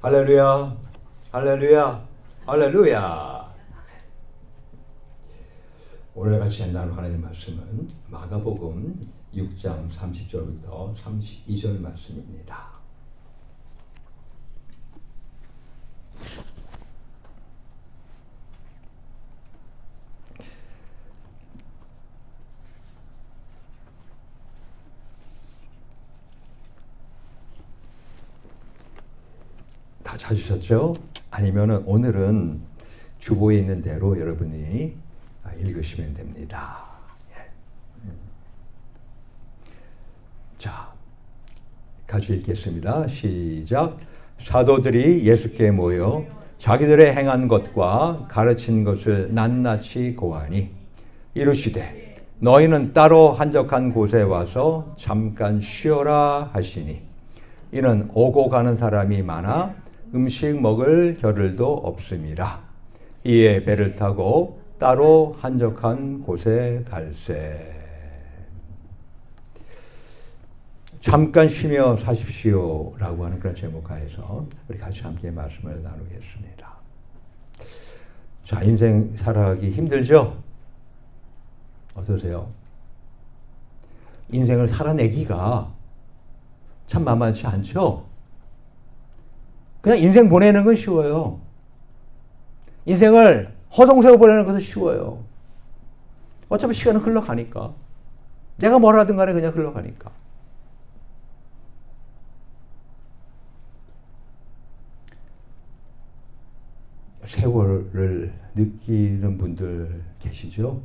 할렐루야, 할렐루야, 할렐루야. 오늘 같이 나눌 하나님의 말씀은 마가복음 6장 30절부터 32절 말씀입니다. 다 찾으셨죠? 아니면은 오늘은 주보에 있는 대로 여러분이 읽으시면 됩니다. 자, 같이 읽겠습니다. 시작. 사도들이 예수께 모여 자기들의 행한 것과 가르친 것을 낱낱이 고하니 이르시되 너희는 따로 한적한 곳에 와서 잠깐 쉬어라 하시니 이는 오고 가는 사람이 많아 음식 먹을 겨를도 없음이라. 이에 배를 타고 따로 한적한 곳에 갈새. 잠깐 쉬며 사십시오 라고 하는 그런 제목 하에서 우리 같이 함께 말씀을 나누겠습니다. 자, 인생 살아가기 힘들죠? 어떠세요? 인생을 살아내기가 참 만만치 않죠? 그냥 인생 보내는 건 쉬워요. 인생을 허송세월 보내는 것은 쉬워요. 어차피 시간은 흘러가니까. 내가 뭘 하든 간에 그냥 흘러가니까. 세월을 느끼는 분들 계시죠?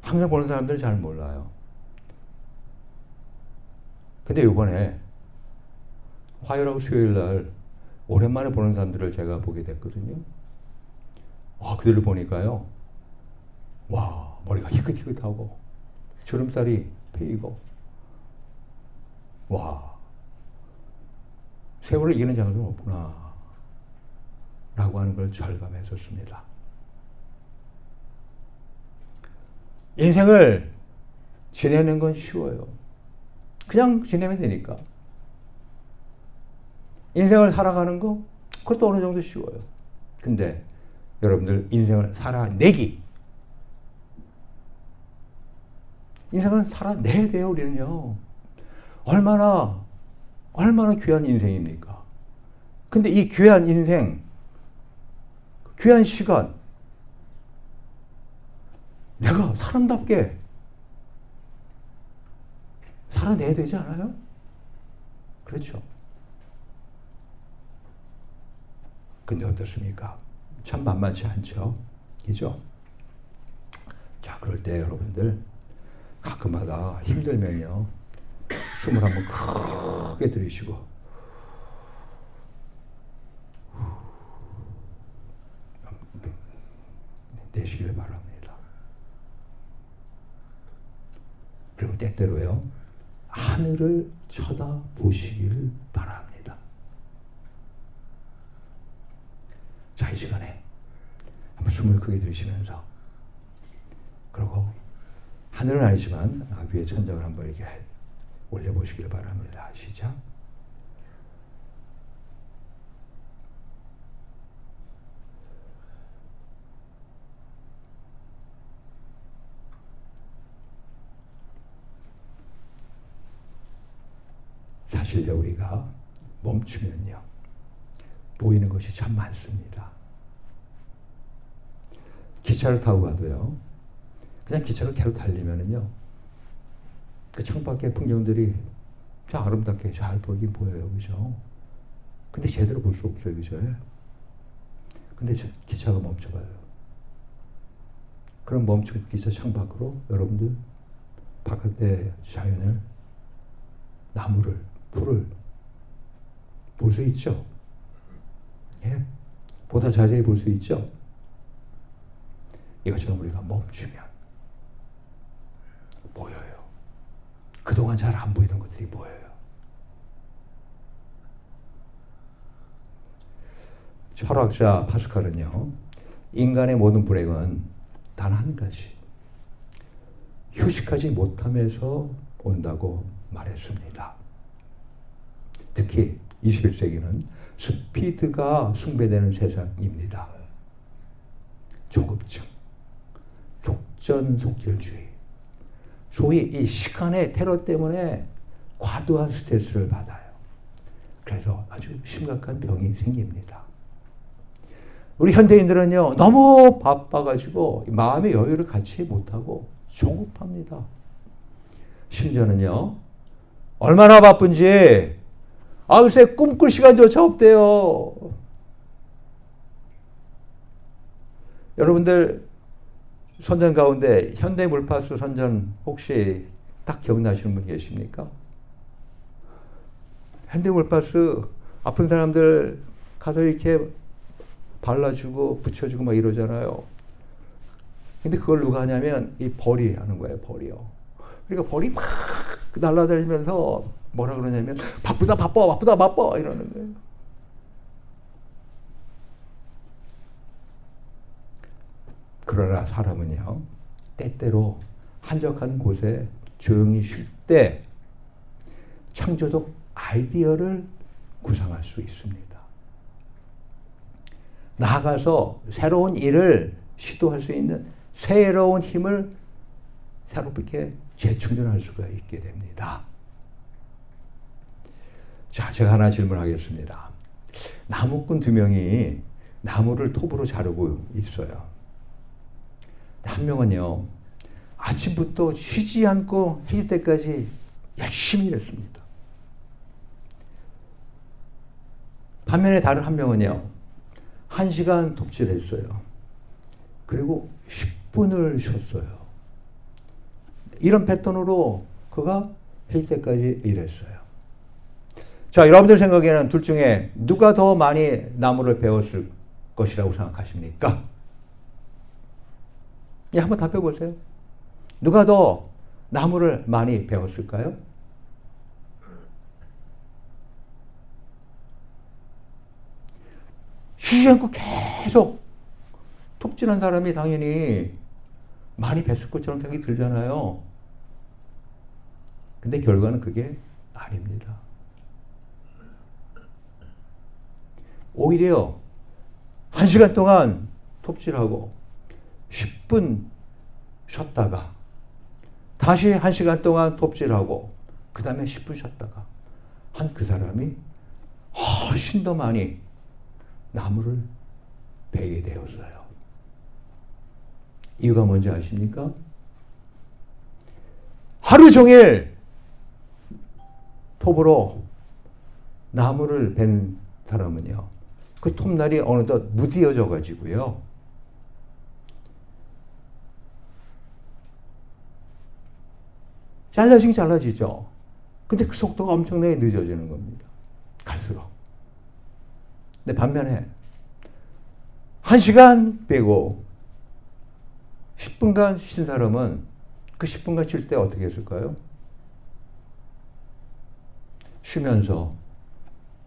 항상 보는 사람들은 잘 몰라요. 근데 이번에 화요일하고 수요일날 오랜만에 보는 사람들을 제가 보게 됐거든요. 그들을 보니까요. 와, 머리가 희끗희끗하고 주름살이 패이고 와, 세월을 이기는 자는 없구나 라고 하는 걸 절감했었습니다. 인생을 지내는 건 쉬워요. 그냥 지내면 되니까. 인생을 살아가는 거 그것도 어느 정도 쉬워요. 근데 여러분들 인생을 살아내기, 인생을 살아내야 돼요. 우리는요. 얼마나 귀한 인생입니까? 근데 이 귀한 인생, 귀한 시간 내가 사람답게 살아내야 되지 않아요? 그렇죠. 근데 어떻습니까? 참 만만치 않죠? 그죠? 자, 그럴 때 여러분들 가끔마다 힘들면요. 숨을 한번 크게 들이쉬고 내쉬길 바랍니다. 그리고 때때로요. 하늘을 쳐다보시길 바랍니다. 자, 이 시간에 한번 숨을 크게 들이쉬면서 그리고 하늘은 아니지만 위에 천장을 한번 이렇게 올려보시길 바랍니다. 시작. 사실 우리가 멈추면요. 보이는 것이 참 많습니다. 기차를 타고 가도요. 그냥 기차를 계속 달리면은요. 그 창밖의 풍경들이 참 아름답게 잘 보이긴 보여요. 그죠? 근데 제대로 볼 수 없어요. 그죠? 근데 기차가 멈춰가요. 그럼 멈춘 기차 창밖으로 여러분들 바깥의 자연을, 나무를, 풀을 볼 수 있죠? 예? 보다 자세히 볼 수 있죠? 이것처럼 우리가 멈추면 보여요. 그동안 잘 안 보이던 것들이 보여요. 철학자 파스칼은요, 인간의 모든 불행은 단 한 가지, 휴식하지 못함에서 온다고 말했습니다. 특히 21세기는 스피드가 숭배되는 세상입니다. 조급증, 속전속결주의, 소위 이 시간의 테러 때문에 과도한 스트레스를 받아요. 그래서 아주 심각한 병이 생깁니다. 우리 현대인들은요, 너무 바빠가지고 마음의 여유를 갖지 못하고 조급합니다. 심지어는요, 얼마나 바쁜지, 글쎄 꿈꿀 시간조차 없대요. 여러분들 선전 가운데 현대물파수 선전 혹시 딱 기억나시는 분 계십니까? 현대물파수 아픈 사람들 가서 이렇게 발라주고 붙여주고 막 이러잖아요. 근데 그걸 누가 하냐면 이 벌이 하는 거예요. 벌이요. 그러니까 벌이 막 날아다니면서 뭐라 그러냐면 바쁘다 바빠 이러는 거예요. 그러나 사람은요, 때때로 한적한 곳에 조용히 쉴 때 창조적 아이디어를 구상할 수 있습니다. 나아가서 새로운 일을 시도할 수 있는 새로운 힘을 새롭게 재충전할 수가 있게 됩니다. 자, 제가 하나 질문하겠습니다. 나무꾼 2명이 나무를 톱으로 자르고 있어요. 한 명은요, 아침부터 쉬지 않고 해질 때까지 열심히 일했습니다. 반면에 다른 한 명은요, 1시간 톱질했어요. 그리고 10분을 쉬었어요. 이런 패턴으로 그가 해질 때까지 일했어요. 자, 여러분들 생각에는 둘 중에 누가 더 많이 나무를 배웠을 것이라고 생각하십니까? 예, 한번 답해 보세요. 누가 더 나무를 많이 배웠을까요? 쉬지 않고 계속 톱질한 사람이 당연히 많이 뱄을 것처럼 생각이 들잖아요. 근데 결과는 그게 아닙니다. 오히려 1시간 동안 톱질하고 10분 쉬었다가 다시 1시간 동안 톱질하고 그 다음에 10분 쉬었다가 한 그 사람이 훨씬 더 많이 나무를 베게 되었어요. 이유가 뭔지 아십니까? 하루 종일 톱으로 나무를 벤 사람은요, 그 톱날이 어느덧 무디어져 가지고요, 잘라지죠. 근데 그 속도가 엄청나게 늦어지는 겁니다. 갈수록. 근데 반면에 1시간 빼고 10분간 쉰 사람은 그 10분간 쉴 때 어떻게 했을까요? 쉬면서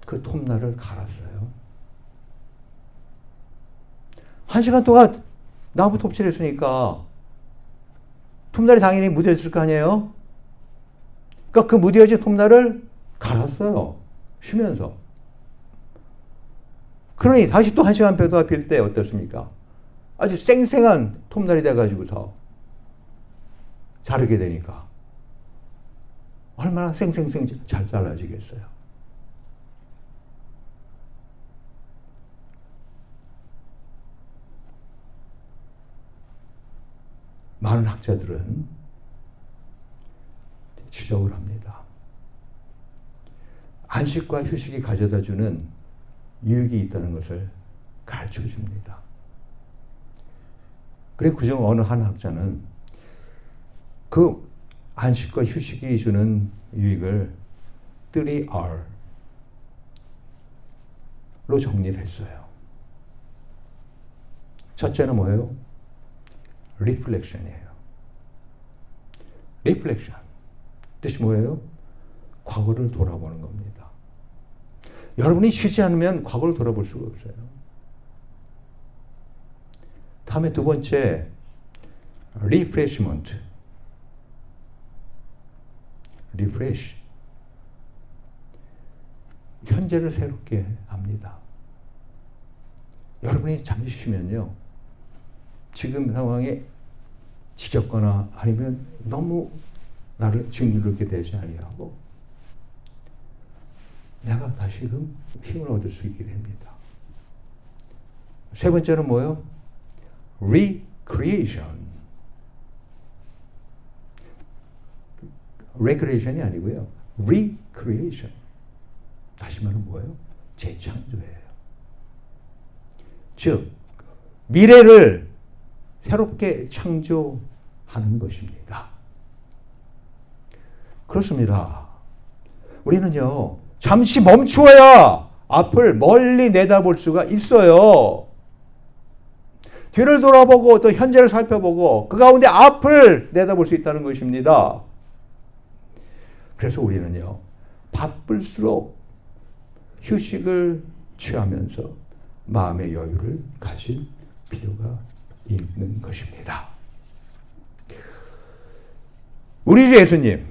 그 톱날을 갈았어요. 1시간 동안 나무 톱질했으니까 톱날이 당연히 무뎌졌을 거 아니에요? 그러니까 그 무뎌진 톱날을 갈았어요. 쉬면서. 그러니 다시 또 1시간 뼈가 빌 때 어떻습니까? 아주 쌩쌩한 톱날이 돼가지고서 자르게 되니까 얼마나 쌩쌩쌩 잘 잘라지겠어요. 많은 학자들은 지적을 합니다. 안식과 휴식이 가져다주는 유익이 있다는 것을 가르쳐 줍니다. 그리고 그중 어느 한 학자는 그 안식과 휴식이 주는 유익을 3R로 정리를 했어요. 첫째는 뭐예요? 리플렉션이에요. 리플렉션. 뜻이 뭐예요? 과거를 돌아보는 겁니다. 여러분이 쉬지 않으면 과거를 돌아볼 수가 없어요. 다음에 두 번째, 리프레시먼트. 리프레시. 현재를 새롭게 합니다. 여러분이 잠시 쉬면요, 지금 상황에 지겹거나 아니면 너무 나를 짓누르게 되지 아니하고 내가 다시금 힘을 얻을 수 있게 됩니다. 세 번째는 뭐예요? Recreation. Recreation이 아니고요. Recreation. 다시 말하면 뭐예요? 재창조예요. 즉, 미래를 새롭게 창조하는 것입니다. 그렇습니다. 우리는요, 잠시 멈추어야 앞을 멀리 내다볼 수가 있어요. 뒤를 돌아보고 또 현재를 살펴보고 그 가운데 앞을 내다볼 수 있다는 것입니다. 그래서 우리는요, 바쁠수록 휴식을 취하면서 마음의 여유를 가질 필요가 있는 것입니다. 우리 주 예수님,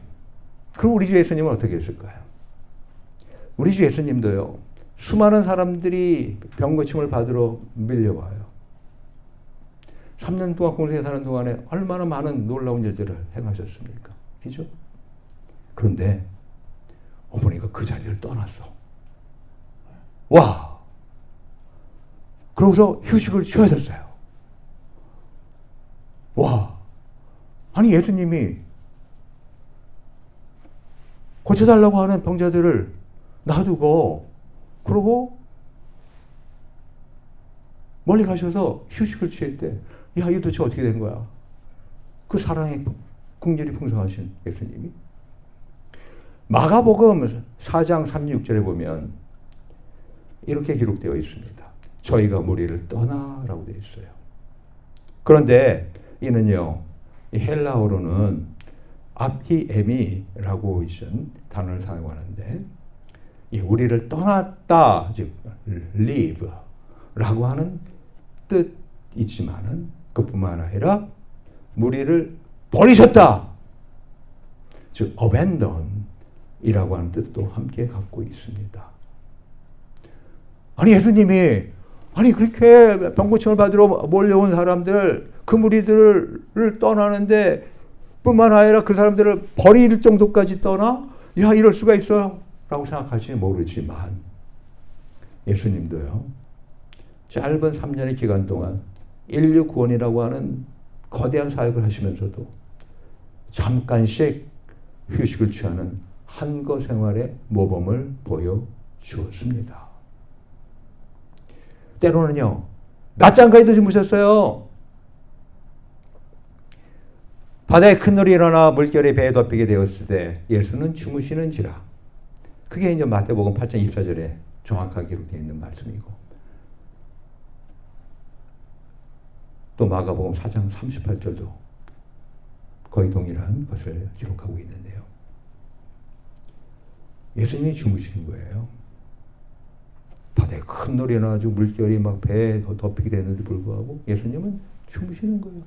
그럼 우리 주 예수님은 어떻게 했을까요? 우리 주 예수님도요, 수많은 사람들이 병고침을 받으러 밀려와요. 3년 동안 공생에 사는 동안에 얼마나 많은 놀라운 일들을 행하셨습니까? 그죠? 그런데 어머니가 그 자리를 떠났어. 와! 그러고서 휴식을 취하셨어요. 와! 아니, 예수님이 고쳐달라고 하는 병자들을 놔두고, 그러고 멀리 가셔서 휴식을 취할 때, 야, 이거 도대체 어떻게 된 거야? 그 사랑의 긍휼이 풍성하신 예수님이. 마가복음 4장 36절에 보면 이렇게 기록되어 있습니다. 저희가 무리를 떠나라고 되어 있어요. 그런데 이는요, 이 헬라어로는 아피에미라고 있는 단어를 사용하는데, 이 우리를 떠났다, 즉 leave라고 하는 뜻이지만은 그뿐만 아니라 무리를 버리셨다, 즉 abandon이라고 하는 뜻도 함께 갖고 있습니다. 아니, 예수님이 그렇게 병고침을 받으러 몰려온 사람들, 그 무리들을 떠나는데 뿐만 아니라 그 사람들을 버릴 정도까지 떠나? 야, 이럴 수가 있어요? 라고 생각할지 모르지만 예수님도요, 짧은 3년의 기간 동안 인류 구원이라고 하는 거대한 사역을 하시면서도 잠깐씩 휴식을 취하는 한거 생활의 모범을 보여주었습니다. 때로는요, 낮잠까지도 주무셨어요. 바다에 큰 놀이 일어나 물결이 배에 덮이게 되었을 때 예수는 주무시는지라. 그게 이제 마태복음 8장 24절에 정확하게 기록되어 있는 말씀이고, 또 마가복음 4장 38절도 거의 동일한 것을 기록하고 있는데요. 예수님이 주무시는 거예요. 바다에 큰 놀이 일어나가지고 물결이 막 배에 덮이게 되는데 불구하고 예수님은 주무시는 거예요.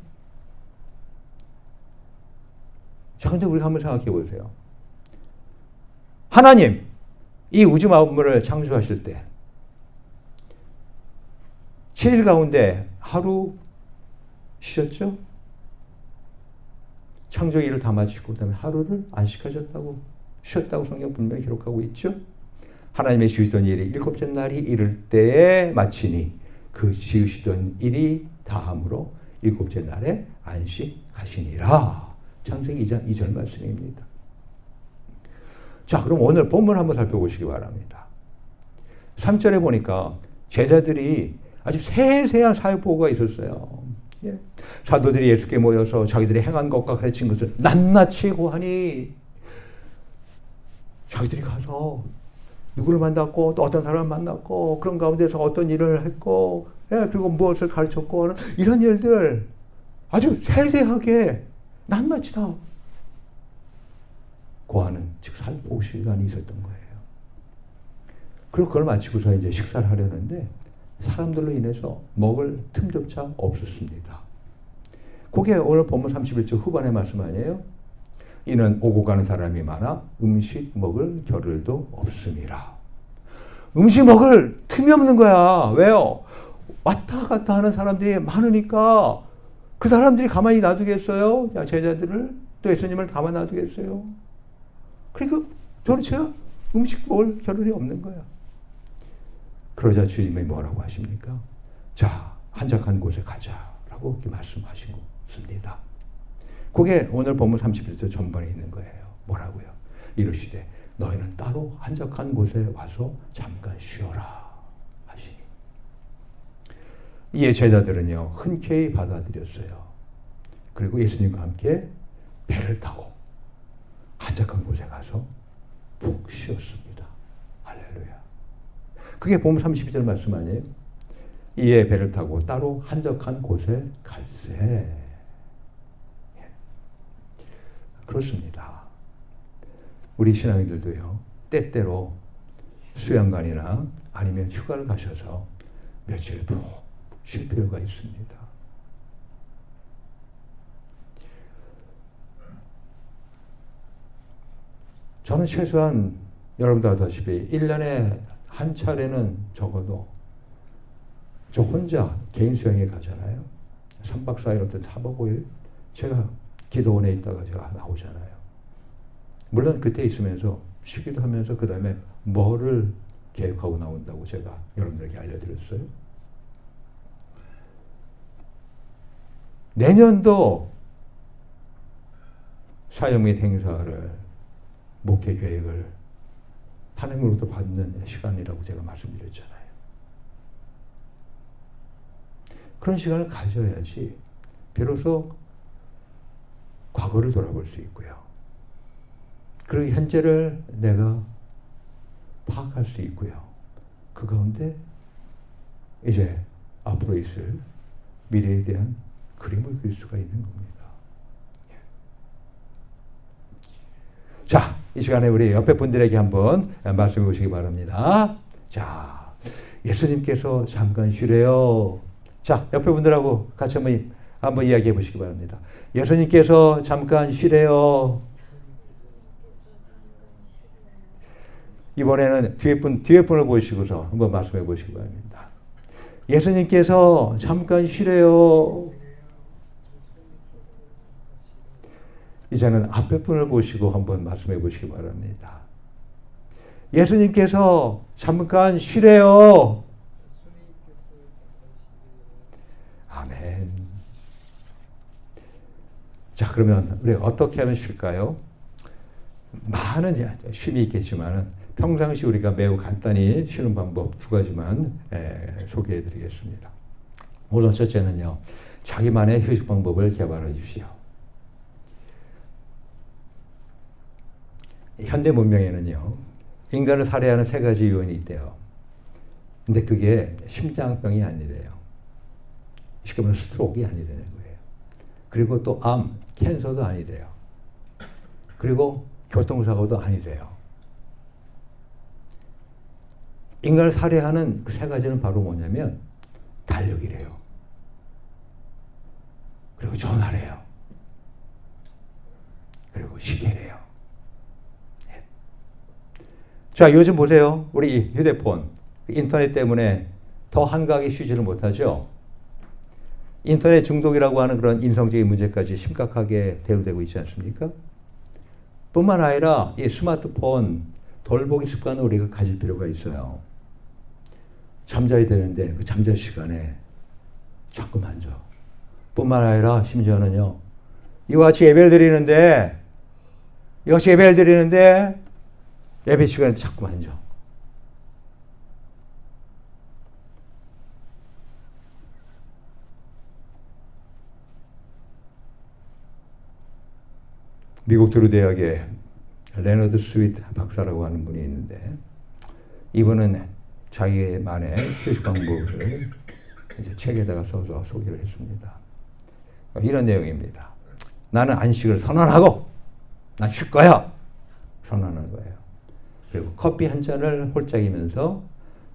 자, 근데 우리가 한번 생각해 보세요. 하나님, 이 우주 만물을 창조하실 때 7일 가운데 하루 쉬셨죠? 창조 일을 다 마치고 그다음에 하루를 안식하셨다고, 쉬었다고 성경 분명히 기록하고 있죠. 하나님의 지으시던 일이 7째 날이 이를 때에 마치니 그 지으시던 일이 다함으로 7째 날에 안식하시니라. 창세기 2장 2절 말씀입니다. 자, 그럼 오늘 본문 한번 살펴보시기 바랍니다. 3절에 보니까 제자들이 아주 세세한 사역보고가 있었어요. 예. 사도들이 예수께 모여서 자기들이 행한 것과 가르친 것을 낱낱이 고하니, 자기들이 가서 누구를 만났고 또 어떤 사람을 만났고 그런 가운데서 어떤 일을 했고, 예, 그리고 무엇을 가르쳤고 하는 이런 일들 아주 세세하게 낱낱이 다 고하는, 즉 살포 시간이 있었던 거예요. 그리고 그걸 마치고서 이제 식사를 하려는데 사람들로 인해서 먹을 틈조차 없었습니다. 그게 오늘 본문 31절 후반의 말씀 아니에요? 이는 오고 가는 사람이 많아 음식 먹을 겨를도 없음이라. 음식 먹을 틈이 없는 거야. 왜요? 왔다 갔다 하는 사람들이 많으니까 그 사람들이 가만히 놔두겠어요? 제자들을? 또 예수님을 가만히 놔두겠어요? 그러니까 도대체 음식 먹을 겨를이 없는 거야. 그러자 주님이 뭐라고 하십니까? 자, 한적한 곳에 가자라고 이렇게 말씀하신 것입니다. 그게 오늘 본문 31절 전반에 있는 거예요. 뭐라고요? 이르시되 너희는 따로 한적한 곳에 와서 잠깐 쉬어라 하시니. 이에 제자들은요 흔쾌히 받아들였어요. 그리고 예수님과 함께 배를 타고 한적한 곳에 가서 푹 쉬었습니다. 할렐루야. 그게 본문 32절 말씀 아니에요? 이에 배를 타고 따로 한적한 곳에 갈새. 그렇습니다. 우리 신앙인들도요, 때때로 수양관이나 아니면 휴가를 가셔서 며칠 푹 쉴 필요가 있습니다. 저는 최소한 여러분도 아다시피 1년에 한 차례는 적어도 저 혼자 개인 수양에 가잖아요. 3박 4일 어떤 4박 5일 제가 기도원에 있다가 제가 나오잖아요. 물론 그때 있으면서 쉬기도 하면서 그 다음에 뭐를 계획하고 나온다고 제가 여러분들에게 알려드렸어요. 내년도 사역 및 행사를 목회 계획을 하나님으로부터 받는 시간이라고 제가 말씀드렸잖아요. 그런 시간을 가져야지 비로소 과거를 돌아볼 수 있고요. 그리고 현재를 내가 파악할 수 있고요. 그 가운데 이제 앞으로 있을 미래에 대한 그림을 그릴 수가 있는 겁니다. 자, 이 시간에 우리 옆에 분들에게 한번 말씀해 보시기 바랍니다. 자, 예수님께서 잠깐 쉬래요. 자, 옆에 분들하고 같이 한번 이야기해 보시기 바랍니다. 예수님께서 잠깐 쉬래요. 이번에는 뒤에 분을 보시고서 한번 말씀해 보시기 바랍니다. 예수님께서 잠깐 쉬래요. 이제는 앞에 분을 보시고 한번 말씀해 보시기 바랍니다. 예수님께서 잠깐 쉬래요. 아멘. 자, 그러면 우리 어떻게 하면 쉴까요? 많은 쉼이 있겠지만 평상시 우리가 매우 간단히 쉬는 방법 두 가지만 소개해 드리겠습니다. 우선 첫째는요, 자기만의 휴식 방법을 개발해 주십시오. 현대 문명에는요, 인간을 살해하는 세 가지 요인이 있대요. 근데 그게 심장병이 아니래요. 쉽게 말하면 스트로크가 아니라는 거예요. 그리고 또 암, 캔서도 아니래요. 그리고 교통사고도 아니래요. 인간을 살해하는 그 세 가지는 바로 뭐냐면 달력이래요. 그리고 전화래요. 그리고 시계래요. 네. 자, 요즘 보세요. 우리 휴대폰, 인터넷 때문에 더 한가하게 쉬지를 못하죠. 인터넷 중독이라고 하는 그런 인성적인 문제까지 심각하게 대두되고 있지 않습니까? 뿐만 아니라 이 스마트폰 덜 보기 습관을 우리가 가질 필요가 있어요. 잠자야 되는데 그 잠잘 시간에 자꾸 만져. 뿐만 아니라 심지어는요, 이와 같이 예배를 드리는데 예배 시간에 자꾸 만져. 미국 드루 대학의 레너드 스위트 박사라고 하는 분이 있는데, 이분은 자기만의 휴식 방법을 이제 책에다가 써서 소개를 했습니다. 이런 내용입니다. 나는 안식을 선언하고 난 쉴 거야. 선언하는 거예요. 그리고 커피 한 잔을 홀짝이면서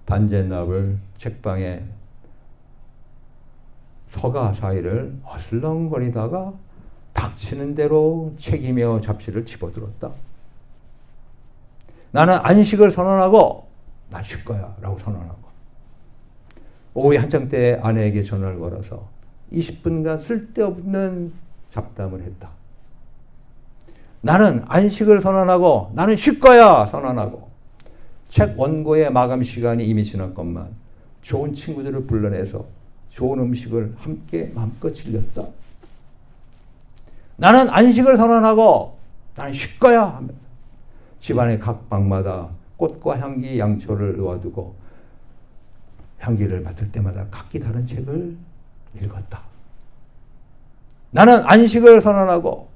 반젠납을 책방에 서가 사이를 어슬렁거리다가 닥치는 대로 책이며 잡지를 집어들었다. 나는 안식을 선언하고 난 쉴 거야 라고 선언하고, 오후에 한창 때 아내에게 전화를 걸어서 20분간 쓸데없는 잡담을 했다. 나는 안식을 선언하고 나는 쉴 거야 선언하고, 책 원고의 마감 시간이 이미 지났건만 좋은 친구들을 불러내서 좋은 음식을 함께 마음껏 즐겼다. 나는 안식을 선언하고 나는 쉴 거야 하며 집안의 각 방마다 꽃과 향기 양초를 놓아두고 향기를 맡을 때마다 각기 다른 책을 읽었다. 나는 안식을 선언하고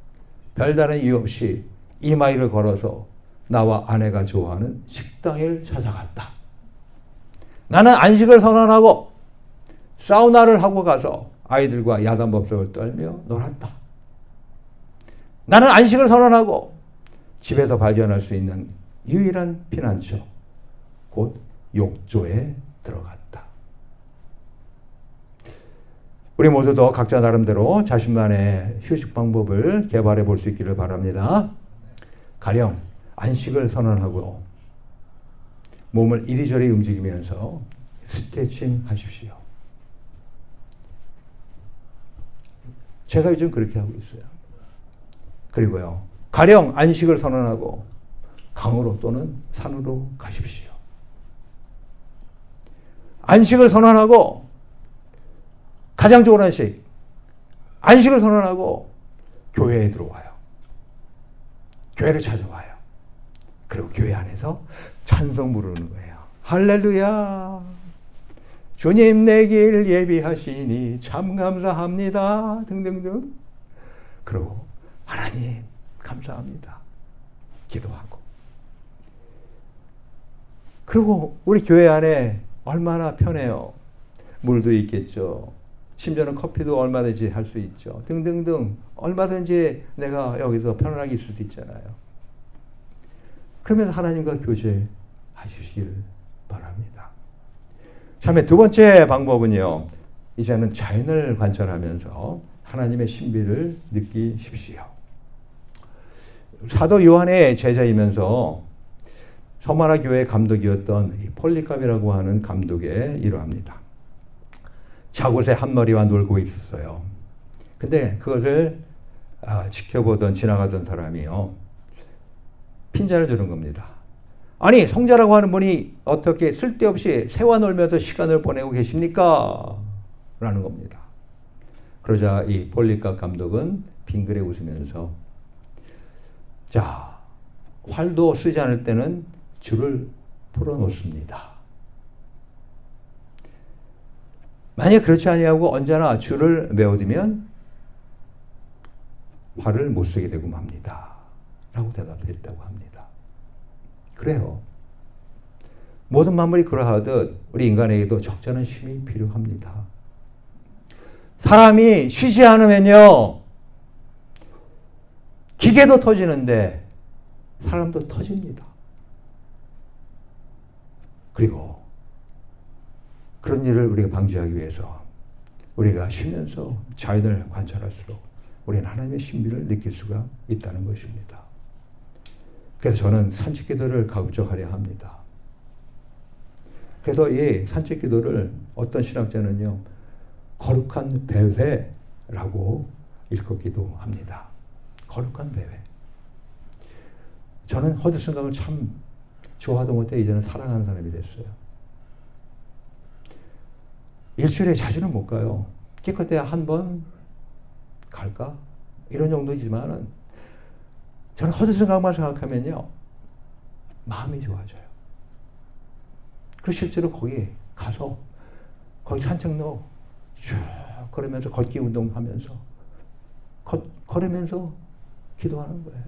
별다른 이유 없이 이마일을 걸어서 나와 아내가 좋아하는 식당을 찾아갔다. 나는 안식을 선언하고 사우나를 하고 가서 아이들과 야단법석을 떨며 놀았다. 나는 안식을 선언하고 집에서 발견할 수 있는 유일한 피난처, 곧 욕조에 들어갔다. 우리 모두도 각자 나름대로 자신만의 휴식 방법을 개발해 볼 수 있기를 바랍니다. 가령 안식을 선언하고 몸을 이리저리 움직이면서 스트레칭 하십시오. 제가 요즘 그렇게 하고 있어요. 그리고요, 가령 안식을 선언하고 강으로 또는 산으로 가십시오. 안식을 선언하고 가장 좋은 안식, 안식을 선언하고 교회에 들어와요. 교회를 찾아와요. 그리고 교회 안에서 찬송 부르는 거예요. 할렐루야, 주님 내 길 예비하시니 참 감사합니다 등등등. 그리고 하나님 감사합니다 기도하고, 그리고 우리 교회 안에 얼마나 편해요. 물도 있겠죠. 심지어는 커피도 얼마든지 할 수 있죠. 등등등 얼마든지 내가 여기서 편안하게 있을 수 있잖아요. 그러면서 하나님과 교제하시길 바랍니다. 참에 두 번째 방법은요, 이제는 자연을 관찰하면서 하나님의 신비를 느끼십시오. 사도 요한의 제자이면서 서마나 교회 감독이었던 이 폴리갑이라고 하는 감독의 일화입니다. 자곳에 한 마리와 놀고 있었어요. 근데 그것을 지켜보던 지나가던 사람이요, 핀잔을 주는 겁니다. 아니, 성자라고 하는 분이 어떻게 쓸데없이 새와 놀면서 시간을 보내고 계십니까? 라는 겁니다. 그러자 이 폴리갑 감독은 빙그레 웃으면서, 자, 활도 쓰지 않을 때는 줄을 풀어놓습니다. 만약 그렇지 아니하고 언제나 줄을 메어두면 활을 못 쓰게 되고 맙니다. 라고 대답했다고 합니다. 그래요. 모든 만물이 그러하듯 우리 인간에게도 적절한 쉼이 필요합니다. 사람이 쉬지 않으면요, 기계도 터지는데 사람도 터집니다. 그리고 그런 일을 우리가 방지하기 위해서 우리가 쉬면서 자연을 관찰할수록 우리는 하나님의 신비를 느낄 수가 있다는 것입니다. 그래서 저는 산책 기도를 가급적하려 합니다. 그래서 이 산책 기도를 어떤 신학자는요, 거룩한 배회라고 일컫기도 합니다. 거룩한 배회. 저는 허드슨 강을 참 좋아하던 못해 이제는 사랑하는 사람이 됐어요. 일주일에 자주는 못 가요. 기껏해야 한 번 갈까? 이런 정도이지만은 저는 허드슨 강만 생각하면요, 마음이 좋아져요. 그 실제로 거기 가서 거기 산책로 쭉 걸으면서 걷기 운동하면서 걸으면서 기도하는 거예요.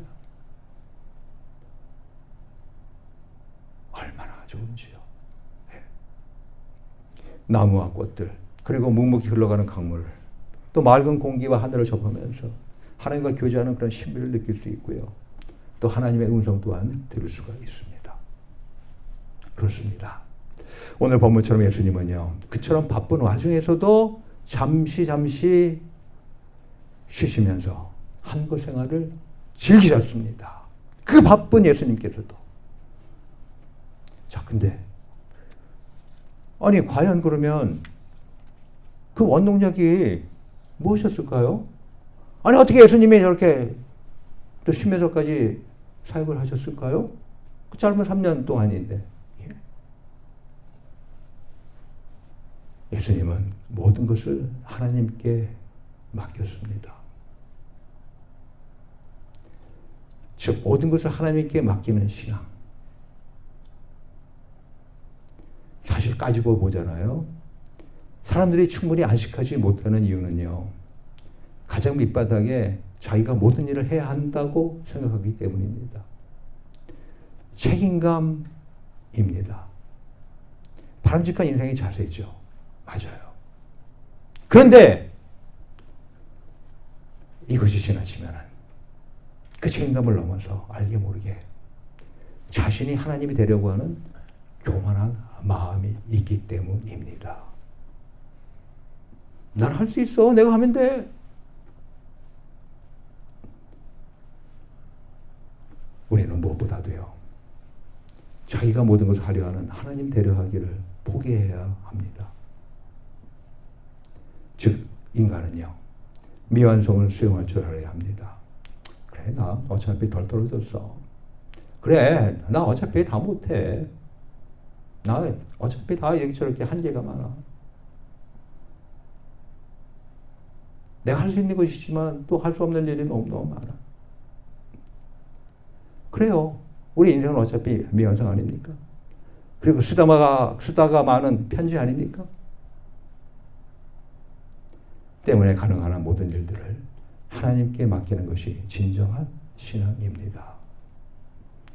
얼마나 좋은지요. 네. 나무와 꽃들, 그리고 묵묵히 흘러가는 강물, 또 맑은 공기와 하늘을 접하면서 하나님과 교제하는 그런 신비를 느낄 수 있고요. 또 하나님의 음성 또한 들을 수가 있습니다. 그렇습니다. 오늘 본문처럼 예수님은요, 그처럼 바쁜 와중에서도 잠시 쉬시면서 한국 생활을 즐기셨습니다. 그 바쁜 예수님께서도. 자, 근데 아니 과연 그러면 그 원동력이 무엇이었을까요? 아니 어떻게 예수님이 저렇게 또 심해서까지 사역을 하셨을까요? 그 짧은 3년 동안인데. 예수님은 모든 것을 하나님께 맡겼습니다. 즉 모든 것을 하나님께 맡기는 신앙. 사실 까지고 보잖아요. 사람들이 충분히 안식하지 못하는 이유는요. 가장 밑바닥에 자기가 모든 일을 해야 한다고 생각하기 때문입니다. 책임감입니다. 바람직한 인생의 자세죠. 맞아요. 그런데 이것이 지나치면 그 책임감을 넘어서 알게 모르게 자신이 하나님이 되려고 하는 교만한 마음이 있기 때문입니다. 난 할 수 있어. 내가 하면 돼. 우리는 무엇보다도요. 자기가 모든 것을 하려 하는 하나님 되려 하기를 포기해야 합니다. 즉 인간은요. 미완성을 수용할 줄 알아야 합니다. 그래 나 어차피 덜 떨어졌어. 그래 나 어차피 다 못해. 나 어차피 다 여기 저렇게 한계가 많아. 내가 할 수 있는 것이지만 또 할 수 없는 일이 너무 많아. 그래요. 우리 인생은 어차피 미완성 아닙니까? 그리고 쓰다가 많은 편지 아닙니까? 때문에 가능한 한 모든 일들을 하나님께 맡기는 것이 진정한 신앙입니다.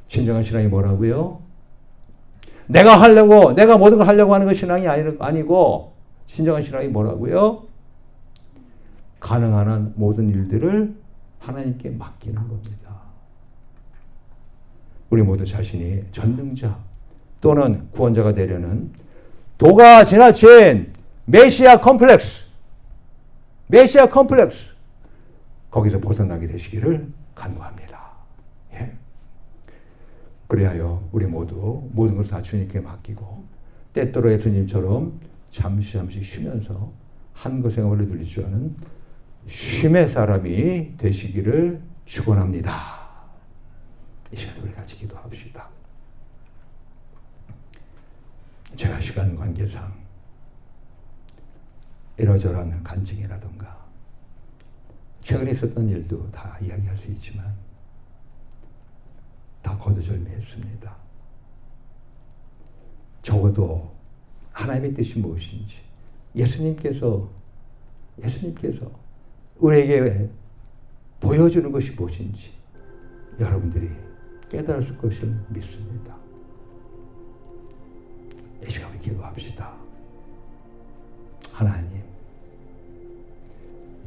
진정한 신앙이 뭐라고요? 내가 모든 걸 하려고 하는 것 신앙이 아니고, 진정한 신앙이 뭐라고요? 가능한 한 모든 일들을 하나님께 맡기는 겁니다. 우리 모두 자신이 전능자 또는 구원자가 되려는 도가 지나친 메시아 컴플렉스 거기서 벗어나게 되시기를 간구합니다. 예. 그래야요 우리 모두 모든 것을 다 주님께 맡기고 때때로 예수님처럼 잠시 쉬면서 한 것에 오래 눌릴 줄 아는 쉼의 사람이 되시기를 축원합니다. 이 시간에 우리 같이 기도합시다. 제가 시간 관계상 이러저러한 간증이라든가 최근에 있었던 일도 다 이야기할 수 있지만 다 거두절미했습니다. 적어도 하나님의 뜻이 무엇인지 예수님께서 우리에게 보여주는 것이 무엇인지 여러분들이 깨달을 것을 믿습니다. 이 시간에 기도합시다. 하나님,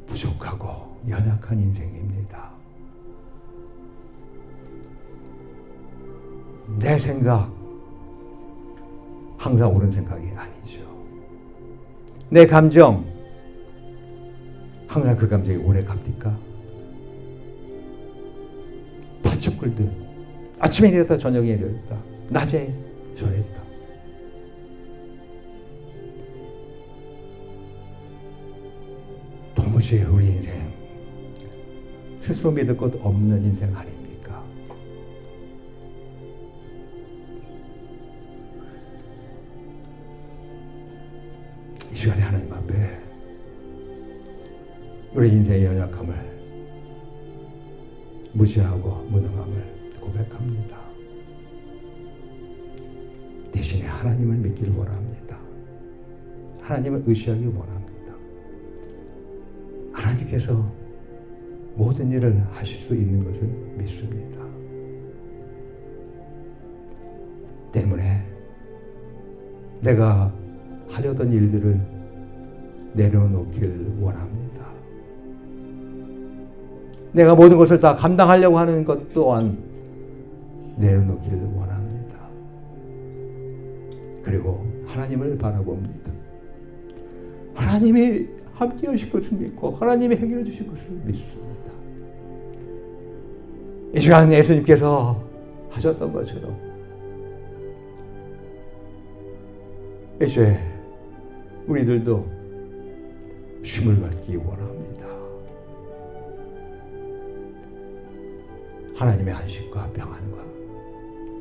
부족하고 연약한 인생입니다. 내 생각, 항상 옳은 생각이 아니죠. 내 감정, 항상 그 감정이 오래 갑니까? 바짝 끓듯 아침에 이랬다 저녁에 이랬다 낮에 저랬다. 도무지 우리 인생 스스로 믿을 것 없는 인생 아닙니까? 이 시간에 하나님 앞에 우리 인생의 연약함을 무지하고 무능함을 고백합니다. 대신에 하나님을 믿기를 원합니다. 하나님을 의지하기 원합니다. 하나님께서 모든 일을 하실 수 있는 것을 믿습니다. 때문에 내가 하려던 일들을 내려놓길 원합니다. 내가 모든 것을 다 감당하려고 하는 것 또한 내려놓기를 원합니다. 그리고 하나님을 바라봅니다. 하나님이 함께 하실 것을 믿고 하나님이 해결해 주실 것을 믿습니다. 이 시간 예수님께서 하셨던 것처럼 이제 우리들도 쉼을 갖기 원합니다. 하나님의 안식과 평안과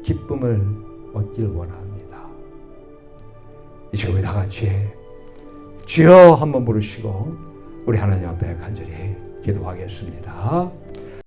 기쁨을 얻길 원합니다. 이 시간에 다 같이 주여 한번 부르시고 우리 하나님 앞에 간절히 기도하겠습니다.